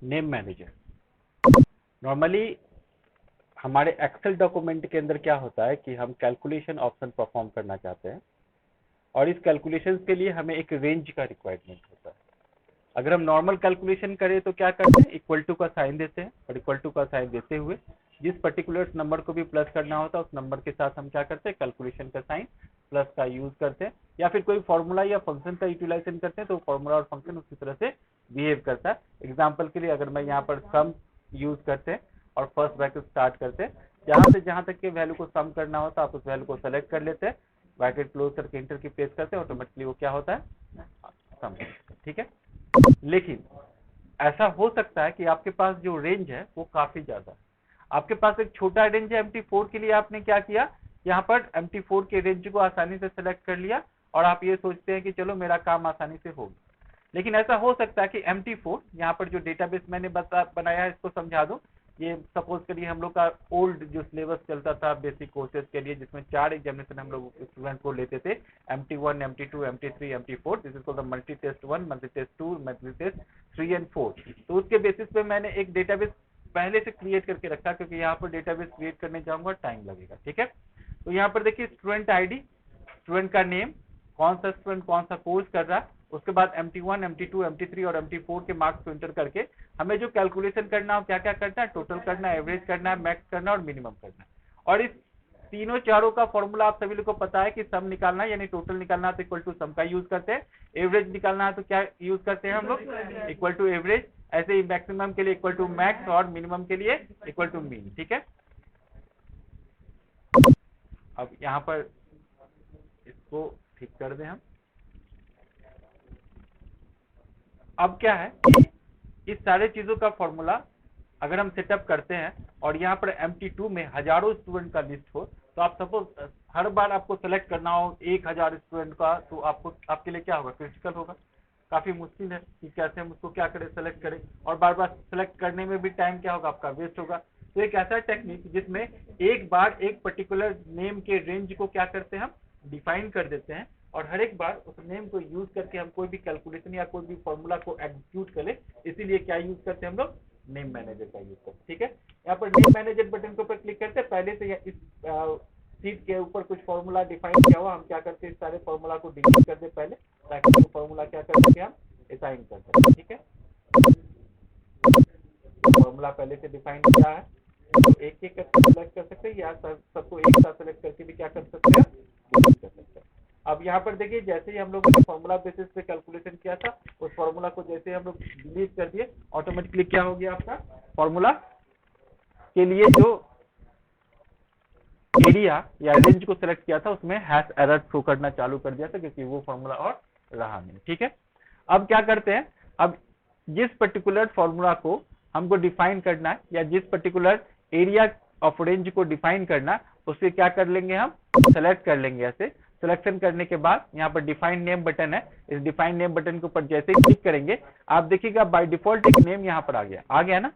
Name manager. Normally हमारे Excel document के अंदर क्या होता है कि हम कैलकुलेशन ऑप्शन परफॉर्म करना चाहते हैं और इस कैलकुलेशन के लिए हमें एक रेंज का रिक्वायरमेंट होता है। अगर हम नॉर्मल कैलकुलेशन करें तो क्या करते हैं, इक्वल टू का साइन देते हैं और इक्वल टू का साइन देते हुए जिस पर्टिकुलर नंबर को भी प्लस करना होता है उस नंबर के साथ हम क्या करते हैं, कैलकुलेशन का साइन प्लस का यूज करते हैं, या फिर कोई फॉर्मूला या फंक्शन का यूटिलाइजेशन करते हैं तो फॉर्मूला और फंक्शन उसी तरह से बिहेव करता है। एग्जाम्पल के लिए अगर मैं यहाँ पर सम यूज करते हैं और फर्स्ट ब्रैकेट स्टार्ट करते हैं, जहां से जहां तक के वैल्यू को सम करना होता है आप उस वैल्यू को सेलेक्ट कर लेते हैं, ब्रैकेट क्लोज करके इंटर की प्रेस करते हैं, ऑटोमेटिकली वो क्या होता है, सम। ठीक है, लेकिन ऐसा हो सकता है कि आपके पास जो रेंज है वो काफी ज्यादा है। आपके पास एक छोटा रेंज है MT4 के लिए, आपने क्या किया, यहाँ पर MT4 के रेंज को आसानी से सेलेक्ट कर लिया और आप ये सोचते हैं कि चलो मेरा काम आसानी से होगा। लेकिन ऐसा हो सकता है कि MT4 यहाँ पर जो डेटाबेस मैंने बनाया है इसको समझा दूं। ये सपोज करिए हम लोग का ओल्ड जो सिलेबस चलता था बेसिक कोर्सेज के लिए, जिसमें 4 एग्जामिनेशन हम लोग स्टूडेंट को लेते थे, MT1, MT2, MT3, MT4, this is called the multi test 1, multi test 2, multi test 3 and 4। तो उसके बेसिस पे मैंने एक डेटाबेस पहले से क्रिएट करके रखा, क्योंकि यहाँ पर डेटाबेस क्रिएट करने जाऊंगा टाइम लगेगा। ठीक है, तो यहाँ पर देखिए स्टूडेंट आईडी, स्टूडेंट का नेम, कौन सा स्टूडेंट कौन सा कोर्स कर रहा है, उसके बाद MT1, MT2, MT3 और MT4 के मार्क्स को एंटर करके हमें जो कैलकुलेशन करना हो, क्या क्या करना है, टोटल करना है, एवरेज करना है, मैक्स करना है और मिनिमम करना है। और इस तीनों चारों का फॉर्मूला आप सभी लोग को पता है कि सम निकालना है यानी टोटल निकालना है तो इक्वल टू सम का यूज करते हैं, एवरेज निकालना है तो क्या यूज करते हैं हम लोग, इक्वल टू एवरेज। ऐसे ही मैक्सिमम के लिए इक्वल टू मैक्स और मिनिमम के लिए इक्वल टू मीन। ठीक है, अब यहाँ पर इसको ठीक कर दें हम। अब क्या है कि इस सारे चीजों का फॉर्मूला अगर हम सेटअप करते हैं और यहाँ पर MT2 में हजारों स्टूडेंट का लिस्ट हो, तो आप सपोज हर बार आपको सेलेक्ट करना हो 1000 स्टूडेंट का, तो आपको आपके लिए क्या होगा, क्रिटिकल होगा, काफी मुश्किल है कि कैसे हम उसको क्या करें, सेलेक्ट करें, और बार बार सेलेक्ट करने में भी टाइम क्या होगा आपका, वेस्ट होगा। तो एक ऐसा टेक्निक जिसमें एक बार एक पर्टिकुलर नेम के रेंज को क्या करते हैं, हम डिफाइन कर देते हैं और हर एक बार उस नेम को यूज करके हम कोई भी कैलकुलेशन या कोई भी फॉर्मूला को एग्जीक्यूट करें, इसीलिए क्या यूज करते हैं हम लोग, नेम मैनेजर का यूज करते हैं। ठीक है, यहाँ पर नेम मैनेजर बटन के ऊपर क्लिक करते हैं, पहले से इस सीट के ऊपर कुछ फॉर्मूला डिफाइन किया हुआ, हम क्या करते हैं इस सारे फॉर्मूला को डिलीट कर दे पहले, ताकि वो फॉर्मूला क्या कर सके, हम असाइन कर सकते। ठीक है, फॉर्मूला पहले से डिफाइन किया है तो एक एक करके सेलेक्ट कर सकते हैं या सबको एक साथ सेलेक्ट करके भी क्या कर सकते हैं, डिलीट कर सकते हैं। अब यहाँ पर देखिए जैसे ही हम लोगों ने फॉर्मूला बेसिस पे कैलकुलेशन किया था, उस फॉर्मूला को जैसे हम लोग डिलीट कर दिए, ऑटोमेटिकली क्या हो गया, आपका फॉर्मूला के लिए जो एरिया या रेंज को सिलेक्ट किया था उसमें हैश एरर शो करना चालू कर दिया था, क्योंकि वो फॉर्मूला और रहा नहीं। ठीक है, अब क्या करते हैं, अब जिस पर्टिकुलर फॉर्मूला को हमको डिफाइन करना है या जिस पर्टिकुलर एरिया ऑफ रेंज को डिफाइन करना, उससे क्या कर लेंगे, हम सेलेक्ट कर लेंगे। ऐसे सिलेक्शन करने के बाद यहाँ पर डिफाइन नेम बटन है, इस डिफाइन नेम बटन के ऊपर जैसे ही क्लिक करेंगे आप देखिएगा बाय डिफॉल्ट एक नेम यहाँ पर आ गया ना।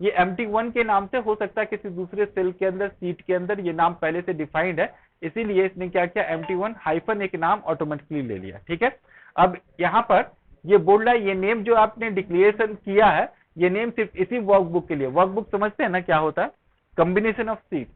ये MT1 के नाम से हो सकता है किसी दूसरे सेल के अंदर, सीट के अंदर ये नाम पहले से डिफाइंड है, इसीलिए इसने क्या किया, MT1 हाइफन एक नाम ऑटोमेटिकली ले लिया। ठीक है, अब यहाँ पर ये बोल रहा है ये नेम जो आपने डिक्लेरेशन किया है, ये नेम सिर्फ इसी वर्कबुक के लिए, वर्कबुक समझते हैं ना क्या होता है, कॉम्बिनेशन ऑफ सीट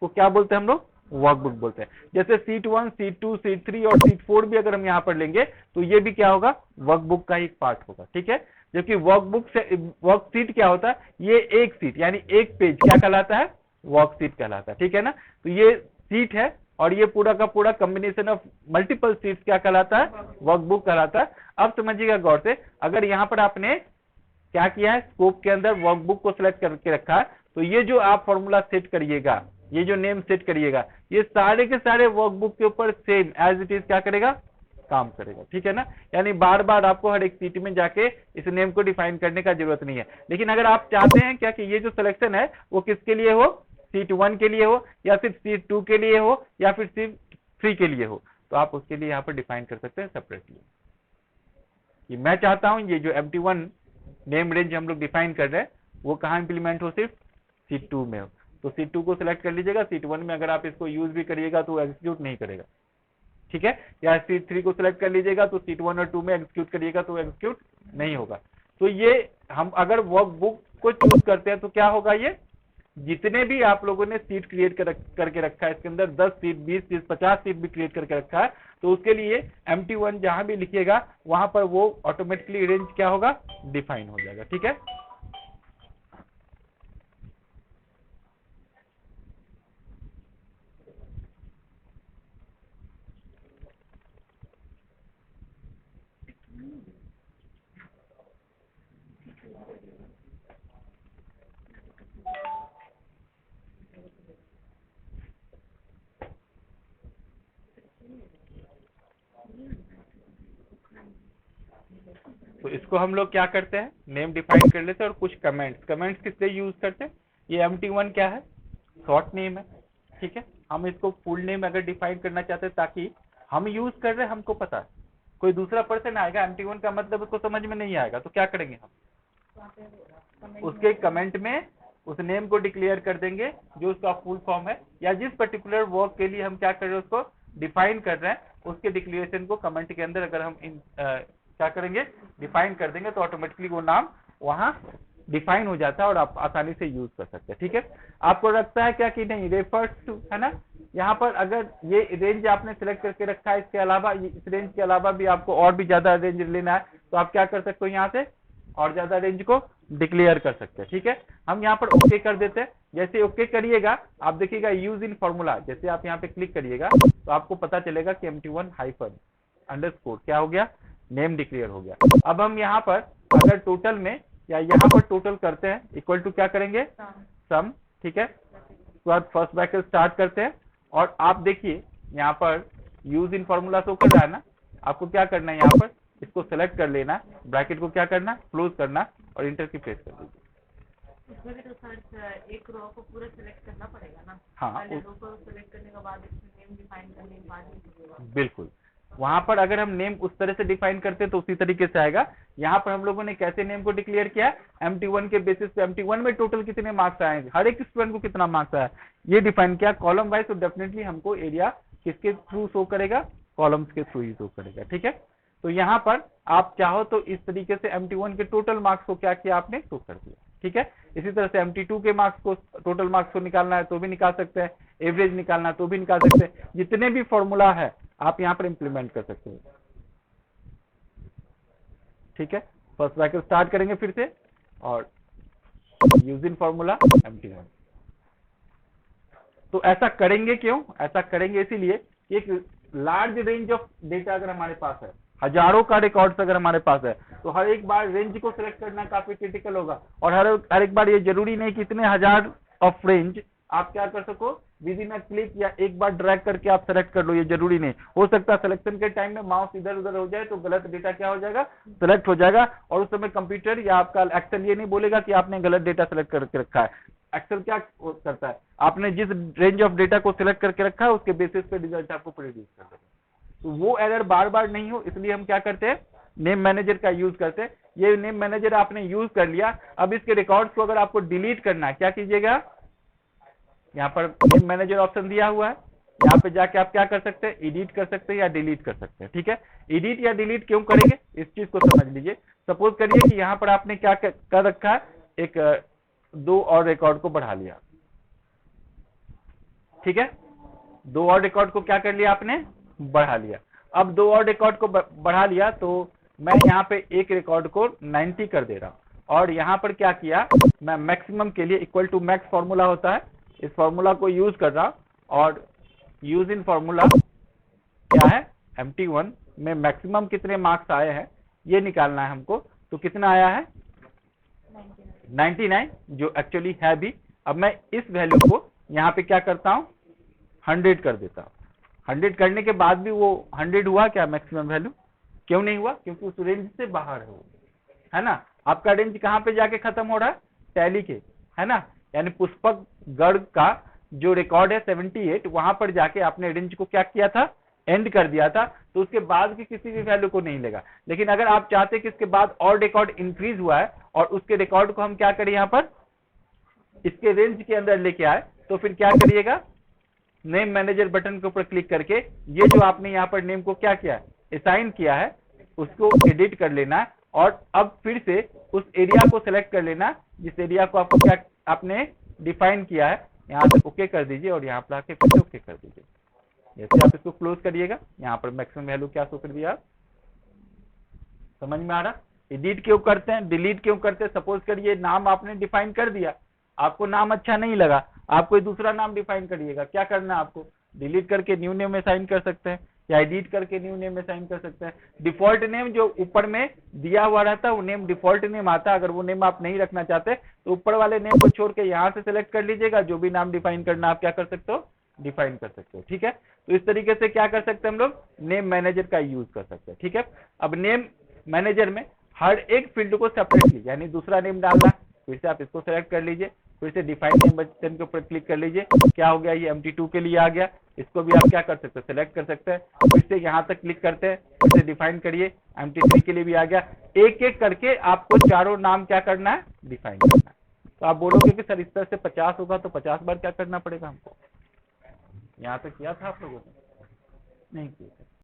को क्या बोलते हैं हम लोग, वर्कबुक बोलते हैं। जैसे सीट 1, सीट 2, सीट 3 और सीट 4 भी अगर हम यहाँ पर लेंगे तो ये भी क्या होगा, वर्कबुक का ही पार्ट होगा। ठीक है, जबकि वर्कबुक से वर्कशीट क्या होता है, ये एक सीट यानी एक पेज क्या कहलाता है, वर्कशीट कहलाता है। ठीक है ना, तो ये सीट है और ये पूरा का पूरा कॉम्बिनेशन ऑफ मल्टीपल सीट्स क्या कहलाता है, वर्कबुक कहलाता है। अब समझिएगा गौर से, अगर यहाँ पर आपने क्या किया है, स्कोप के अंदर वर्कबुक को सिलेक्ट करके रखा है, तो ये जो आप फॉर्मूला सेट करिएगा, ये जो नेम सेट करिएगा, ये सारे के सारे वर्कबुक के ऊपर सेम एज इट इज क्या करेगा, काम करेगा। ठीक है ना, यानी बार बार आपको हर एक सीट में जाके इस नेम को डिफाइन करने का जरूरत नहीं है। लेकिन अगर आप चाहते हैं क्या कि ये जो सिलेक्शन है वो किसके लिए हो, सीट 1 के लिए हो या फिर सीट 2 के लिए हो या फिर सीट 3 के लिए हो, तो आप उसके लिए यहाँ पर डिफाइन कर सकते हैं सेपरेटली कि मैं चाहता हूं ये जो MT1 नेम रेंज हम लोग डिफाइन कर रहे हैं वो कहाँ इंप्लीमेंट हो, सिर्फ सीट 2 में हो। तो सीट 2 को सिलेक्ट कर लीजिएगा, सीट 1 में अगर आप इसको यूज भी करिएगा तो एग्जीक्यूट नहीं करेगा। ठीक है, या सीट 3 को सिलेक्ट कर लीजिएगा तो सीट 1 और 2 में एग्जीक्यूट करिएगा तो एग्जीक्यूट नहीं होगा। तो ये हम अगर वर्कबुक को चूज करते हैं तो क्या होगा, ये जितने भी आप लोगों ने सीट क्रिएट करके रखा है, इसके अंदर 10 सीट, 20 सीट, 50 सीट भी क्रिएट करके रखा है, तो उसके लिए MT1 जहां भी लिखिएगा वहां पर वो ऑटोमेटिकली रेंज क्या होगा, डिफाइन हो जाएगा। ठीक है, तो इसको हम लोग क्या करते हैं, नेम डिफाइन कर लेते हैं और कुछ कमेंट्स किस लिए यूज करते हैं, ये MT1 क्या है, शॉर्ट नेम है। ठीक है, हम इसको फुल नेम अगर डिफाइन करना चाहते हैं ताकि हम यूज कर रहे हैं हमको पता है, कोई दूसरा पर्सन आएगा MT1 का मतलब उसको समझ में नहीं आएगा, तो क्या करेंगे हम उसके कमेंट में उस नेम को डिक्लेयर कर देंगे जो उसका फुल फॉर्म है, या जिस पर्टिकुलर वर्क के लिए हम क्या कर रहे हैं उसको डिफाइन कर रहे हैं उसके डिक्लेरेशन को कमेंट के अंदर अगर हम क्या करेंगे, डिफाइन कर देंगे, तो ऑटोमेटिकली वो नाम वहां डिफाइन हो जाता है और आप आसानी से यूज कर सकते हैं। ठीक है, आपको लगता है क्या कि नहीं, रेफर्स टू, है ना, यहाँ पर अगर ये रेंज आपने सिलेक्ट करके रखा है, इसके अलावा इस रेंज के अलावा भी आपको और भी ज्यादा रेंज लेना है, तो आप क्या कर सकते हो, यहाँ से और ज्यादा रेंज को डिक्लेयर कर सकते हैं। ठीक है, हम यहाँ पर ओके कर देते हैं। जैसे ओके करिएगा आप देखिएगा यूज इन फॉर्मूला, जैसे आप यहाँ पे क्लिक करिएगा तो आपको पता चलेगा कि MT1 हाइफन अंडरस्कोर क्या हो गया, नेम डिक्लेयर हो गया। अब हम यहाँ पर अगर टोटल में या यहाँ पर टोटल करते हैं इक्वल टू क्या करेंगे, सम। ठीक है, उसके बाद फर्स्ट ब्रैकेट स्टार्ट करते हैं और आप देखिए यहाँ पर यूज इन फॉर्मूला शो कर रहा है ना, आपको क्या करना है, यहाँ पर इसको सेलेक्ट कर लेना, ब्रैकेट को क्या करना, क्लोज करना और इंटर की प्रेस कर दीजिए। उसमें भी तो सर एक रो को पूरा सेलेक्ट करना पड़ेगा ना, हाँ, पहले रो को सेलेक्ट करने के बाद नेम डिफाइन करने के बाद बिल्कुल वहां पर अगर हम नेम उस तरह से डिफाइन करते हैं तो उसी तरीके से आएगा। यहाँ पर हम लोगों ने कैसे नेम को डिक्लेयर किया है, MT1 के बेसिस पे MT1 में टोटल कितने मार्क्स आए, हर एक स्टूडेंट को कितना मार्क्स आया ये डिफाइन किया कॉलम वाइज, तो डेफिनेटली हमको एरिया किसके थ्रू शो करेगा, कॉलम्स के थ्रू ही शो करेगा। ठीक है, तो यहाँ पर आप चाहो तो इस तरीके से MT1 के टोटल मार्क्स को क्या किया आपने, शो कर दिया। ठीक है, इसी तरह से MT2 के मार्क्स को, टोटल मार्क्स को निकालना है तो भी निकाल सकते हैं, एवरेज निकालना है तो भी निकाल सकते हैं, जितने भी फॉर्मूला है आप यहाँ पर इंप्लीमेंट कर सकते हैं। ठीक है, फर्स्ट ब्रैकेट स्टार्ट करेंगे फिर से और यूज इन फॉर्मूला MT1। तो ऐसा करेंगे क्यों, ऐसा करेंगे इसीलिए एक लार्ज रेंज ऑफ डेटा अगर हमारे पास है, हजारों का रिकॉर्ड्स अगर हमारे पास है, तो हर एक बार रेंज को सिलेक्ट करना काफी क्रिटिकल होगा और हर एक बार ये जरूरी नहीं कि इतने हजार ऑफ रेंज आप क्या कर सको, विद इन अ क्लिक या एक बार ड्रैग करके आप सेलेक्ट कर लो, ये जरूरी नहीं। हो सकता है सिलेक्शन के टाइम में माउस इधर उधर हो जाए तो गलत डेटा क्या हो जाएगा, सिलेक्ट हो जाएगा और उस समय कंप्यूटर या आपका एक्सेल ये नहीं बोलेगा कि आपने गलत डेटा सिलेक्ट करके रखा है। एक्सेल क्या करता है, आपने जिस रेंज ऑफ डेटा को सिलेक्ट करके रखा है उसके बेसिस पे रिजल्ट आपको प्रोड्यूस कर देगा। तो वो एरर बार बार नहीं हो इसलिए हम क्या करते हैं, नेम मैनेजर का यूज करते हैं। ये नेम मैनेजर आपने यूज कर लिया, अब इसके रिकॉर्ड्स को अगर आपको डिलीट करना है क्या कीजिएगा, यहाँ पर नेम मैनेजर ऑप्शन दिया हुआ है, यहाँ पे जाके आप क्या कर सकते हैं, एडिट कर सकते हैं या डिलीट कर सकते हैं। ठीक है, एडिट या डिलीट क्यों करेंगे इस चीज को समझ लीजिए। सपोज करिए कि यहाँ पर आपने क्या कर रखा है, एक 2 और रिकॉर्ड को बढ़ा लिया। ठीक है, 2 और रिकॉर्ड को क्या कर लिया आपने, बढ़ा लिया। अब 2 और रिकॉर्ड को बढ़ा लिया तो मैं यहाँ पे एक रिकॉर्ड को 90 कर दे रहा हूं और यहाँ पर क्या किया, मैं मैक्सिमम के लिए इक्वल टू मैक्स फॉर्मूला होता है, इस फॉर्मूला को यूज कर रहा और यूज इन फॉर्मूला क्या है, MT1 में मैक्सिमम कितने मार्क्स आए हैं ये निकालना है हमको। तो कितना आया है 99 जो एक्चुअली है भी। अब मैं इस वैल्यू को यहाँ पे क्या करता हूँ 100 कर देता हूँ। 100 करने के बाद भी वो 100 हुआ क्या मैक्सिमम वैल्यू, क्यों नहीं हुआ, क्योंकि उस रेंज से बाहर है वो, है ना। आपका रेंज कहाँ पे जाके खत्म हो रहा है, टैली के, है ना, यानी पुष्पक गढ़ का जो रिकॉर्ड है 78 वहां पर जाके आपने रेंज को क्या किया था, एंड कर दिया था, तो उसके बाद की किसी भी वैल्यू को नहीं लेगा। लेकिन अगर आप चाहते कि इसके बाद और रिकॉर्ड इंक्रीज हुआ है और उसके रिकॉर्ड को हम क्या करें यहाँ पर इसके रेंज के अंदर लेके आए, तो फिर क्या करिएगा, नेम मैनेजर बटन के ऊपर क्लिक करके ये जो आपने यहाँ पर नेम को क्या किया है, असाइन किया है, उसको एडिट कर लेना है और अब फिर से उस एरिया को सिलेक्ट कर लेना जिस एरिया को आपको क्या आपने डिफाइन किया है, यहाँ पे ओके कर दीजिए और यहाँ पर आके फिर से ओके कर दीजिए। जैसे आप इसको क्लोज करिएगा, यहाँ पर मैक्सिमम वैल्यू क्या शो कर दिया, समझ में आ रहा। एडिट क्यों करते हैं, डिलीट क्यों करते हैं, सपोज करिए नाम आपने डिफाइन कर दिया, आपको नाम अच्छा नहीं लगा, आप कोई दूसरा नाम डिफाइन करिएगा, क्या करना है आपको, डिलीट करके न्यू नेम असाइन कर सकते हैं या एडिट करके न्यू नेम असाइन कर सकते हैं। डिफॉल्ट नेम जो ऊपर में दिया हुआ रहता है वो नेम डिफॉल्ट नेम आता है, अगर वो नेम आप नहीं रखना चाहते तो ऊपर वाले नेम को छोड़ के यहाँ से सिलेक्ट कर लीजिएगा, जो भी नाम डिफाइन करना आप क्या कर सकते हो, डिफाइन कर सकते हो। ठीक है, तो इस तरीके से क्या कर सकते हैं हम लोग, नेम मैनेजर का यूज कर सकते हैं। ठीक है, अब नेम मैनेजर में हर एक फील्ड को सेपरेटली यानी दूसरा नेम डालना, फिर से आप इसको सेलेक्ट कर लीजिए, फिर से डिफाइन नेम बटन के ऊपर क्लिक कर लीजिए, क्या हो गया, ये MT2 के लिए आ गया, इसको भी आप क्या कर सकते हैं, सेलेक्ट कर सकते हैं, फिर से यहाँ तक क्लिक करते हैं, फिर से डिफाइन करिए, MT3 के लिए भी आ गया। एक एक करके आपको चारों नाम क्या करना है, डिफाइन करना है। तो आप बोलोगे कि सर इस तरह से 50 होगा तो 50 बार क्या करना पड़ेगा हमको, यहाँ तक किया था आप लोगों ने, नहीं किया।